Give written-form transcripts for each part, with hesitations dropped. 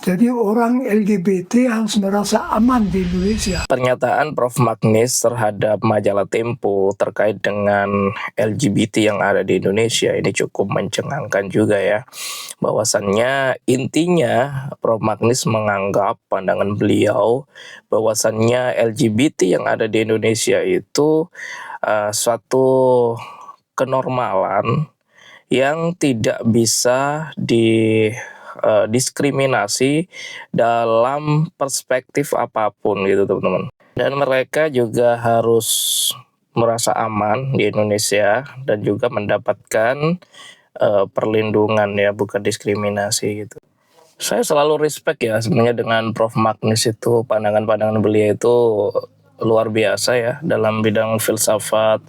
Jadi orang LGBT harus merasa aman di Indonesia. Pernyataan Prof. Magnis terhadap majalah Tempo terkait dengan LGBT yang ada di Indonesia ini cukup mencengangkan juga ya. Bahwasannya intinya Prof. Magnis menganggap pandangan beliau bahwasannya LGBT yang ada di Indonesia itu suatu kenormalan yang tidak bisa diskriminasi dalam perspektif apapun gitu teman-teman. Dan mereka juga harus merasa aman di Indonesia dan juga mendapatkan perlindungan ya, bukan diskriminasi gitu. Saya selalu respect ya sebenarnya dengan Prof. Magnis itu, pandangan-pandangan beliau itu luar biasa ya dalam bidang filsafat,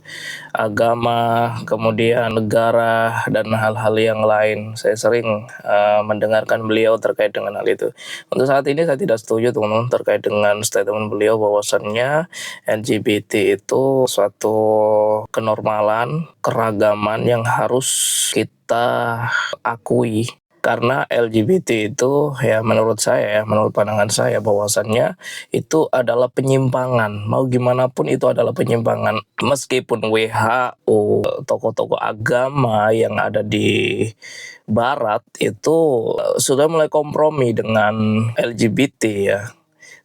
agama, kemudian negara dan hal-hal yang lain. Saya sering mendengarkan beliau terkait dengan hal itu. Untuk saat ini saya tidak setuju teman-teman terkait dengan statement beliau bahwasannya LGBT itu suatu kenormalan, keragaman yang harus kita akui. Karena LGBT itu ya menurut saya ya, menurut pandangan saya bahwasannya itu adalah penyimpangan. Mau gimana pun itu adalah penyimpangan. Meskipun WHO, tokoh-tokoh agama yang ada di Barat itu sudah mulai kompromi dengan LGBT ya.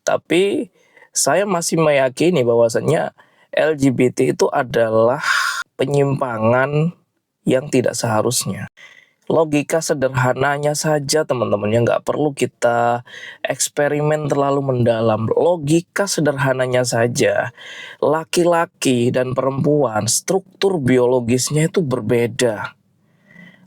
Tapi saya masih meyakini bahwasannya LGBT itu adalah penyimpangan yang tidak seharusnya. Logika sederhananya saja teman-teman, yang nggak perlu kita eksperimen terlalu mendalam. Logika sederhananya saja, laki-laki dan perempuan struktur biologisnya itu berbeda.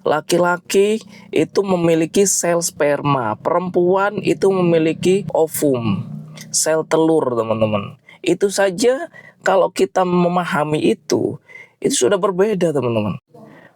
Laki-laki itu memiliki sel sperma, perempuan itu memiliki ovum, sel telur teman-teman. Itu saja kalau kita memahami itu sudah berbeda teman-teman.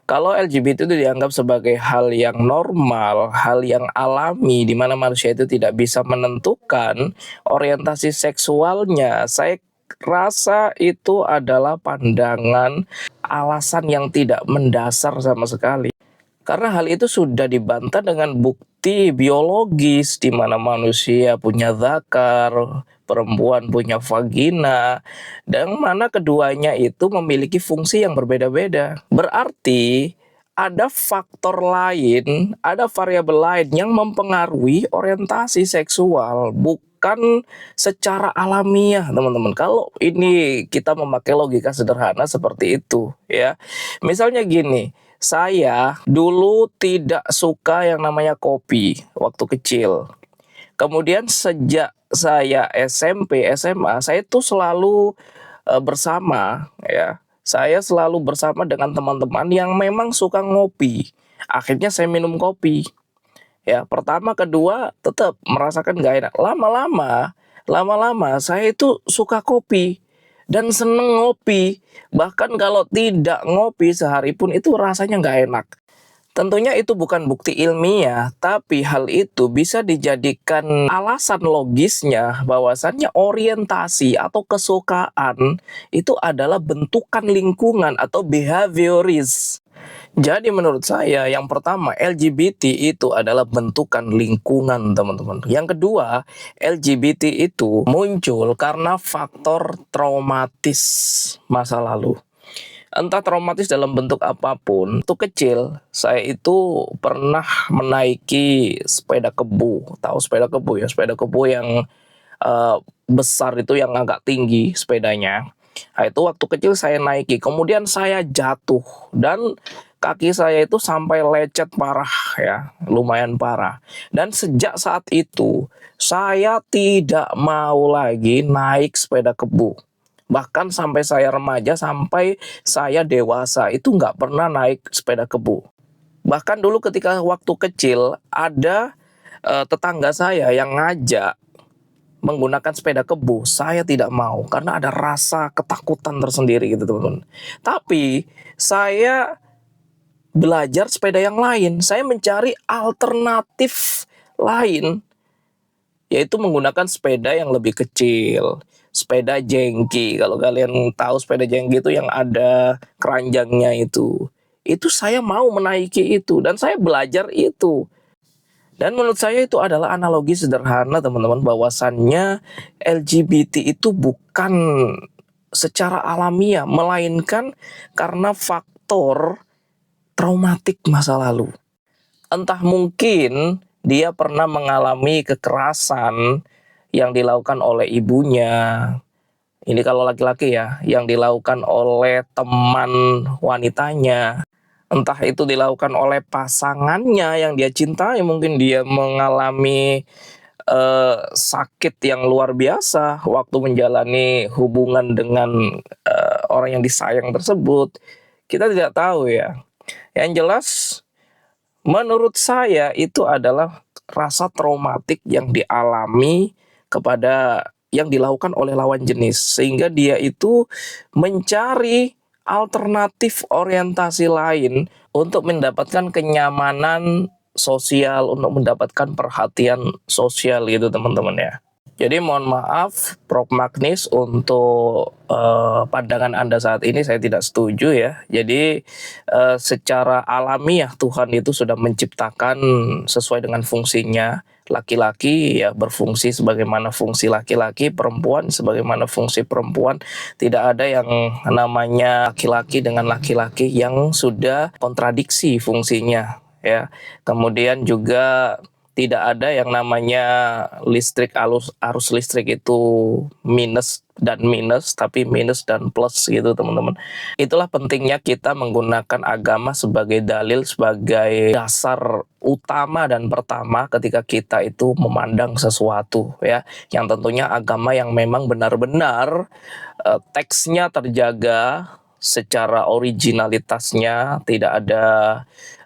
Kalau LGBT itu dianggap sebagai hal yang normal, hal yang alami, di mana manusia itu tidak bisa menentukan orientasi seksualnya, saya rasa itu adalah pandangan alasan yang tidak mendasar sama sekali. Karena hal itu sudah dibantah dengan bukti biologis, di mana manusia punya zakar, perempuan punya vagina, dan mana keduanya itu memiliki fungsi yang berbeda-beda. Berarti ada faktor lain, ada variabel lain yang mempengaruhi orientasi seksual, bukan secara alamiah, teman-teman. Kalau ini kita memakai logika sederhana seperti itu, ya. Misalnya gini, saya dulu tidak suka yang namanya kopi waktu kecil. Kemudian sejak saya SMP, SMA, saya tuh selalu bersama ya. Saya selalu bersama dengan teman-teman yang memang suka ngopi. Akhirnya saya minum kopi. Ya, pertama, kedua tetap merasakan gak enak. Lama-lama saya itu suka kopi dan seneng ngopi. Bahkan kalau tidak ngopi sehari pun itu rasanya gak enak. Tentunya itu bukan bukti ilmiah, tapi hal itu bisa dijadikan alasan logisnya bahwasannya orientasi atau kesukaan itu adalah bentukan lingkungan atau behavioris. Jadi menurut saya yang pertama LGBT itu adalah bentukan lingkungan teman-teman. Yang kedua LGBT itu muncul karena faktor traumatis masa lalu. Entah traumatis dalam bentuk apapun. Waktu kecil saya itu pernah menaiki sepeda kebu. Tahu sepeda kebu ya? Sepeda kebu yang besar itu, yang agak tinggi sepedanya. Nah, itu waktu kecil saya naiki. Kemudian saya jatuh dan kaki saya itu sampai lecet parah ya, lumayan parah. Dan sejak saat itu saya tidak mau lagi naik sepeda kebu. Bahkan sampai saya remaja, sampai saya dewasa itu nggak pernah naik sepeda kebu. Bahkan dulu ketika waktu kecil ada tetangga saya yang ngajak menggunakan sepeda kebu, saya tidak mau karena ada rasa ketakutan tersendiri gitu teman-teman. Tapi saya belajar sepeda yang lain, saya mencari alternatif lain, yaitu menggunakan sepeda yang lebih kecil. Sepeda jengki, kalau kalian tahu sepeda jengki itu yang ada keranjangnya itu saya mau menaiki itu dan saya belajar itu. Dan menurut saya itu adalah analogi sederhana teman-teman, bahwasannya LGBT itu bukan secara alamiah, melainkan karena faktor traumatik masa lalu. Entah mungkin dia pernah mengalami kekerasan yang dilakukan oleh ibunya. Ini kalau laki-laki ya, yang dilakukan oleh teman wanitanya. Entah itu dilakukan oleh pasangannya yang dia cintai, mungkin dia mengalami sakit yang luar biasa waktu menjalani hubungan dengan orang yang disayang tersebut. Kita tidak tahu ya. Yang jelas, menurut saya itu adalah rasa traumatik yang dialami kepada yang dilakukan oleh lawan jenis, sehingga dia itu mencari alternatif orientasi lain untuk mendapatkan kenyamanan sosial, untuk mendapatkan perhatian sosial gitu teman-teman ya. Jadi mohon maaf Prof. Magnis, untuk pandangan Anda saat ini saya tidak setuju ya. Jadi secara alamiah Tuhan itu sudah menciptakan sesuai dengan fungsinya. Laki-laki ya berfungsi sebagaimana fungsi laki-laki, perempuan sebagaimana fungsi perempuan. Tidak ada yang namanya laki-laki dengan laki-laki yang sudah kontradiksi fungsinya ya. Kemudian juga tidak ada yang namanya listrik, arus listrik itu minus dan minus, tapi minus dan plus gitu teman-teman. Itulah pentingnya kita menggunakan agama sebagai dalil, sebagai dasar utama dan pertama ketika kita itu memandang sesuatu ya. Yang tentunya agama yang memang benar-benar teksnya terjaga secara originalitasnya, tidak ada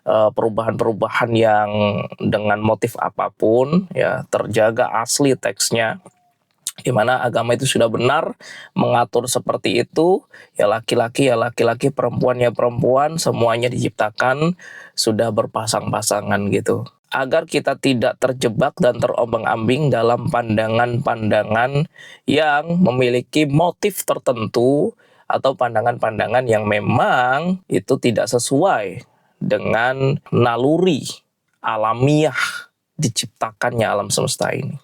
perubahan-perubahan yang dengan motif apapun ya, terjaga asli teksnya, di mana agama itu sudah benar mengatur seperti itu. Ya laki-laki, perempuan ya perempuan, semuanya diciptakan sudah berpasang-pasangan gitu, agar kita tidak terjebak dan terombang-ambing dalam pandangan-pandangan yang memiliki motif tertentu atau pandangan-pandangan yang memang itu tidak sesuai dengan naluri alamiah diciptakannya alam semesta ini.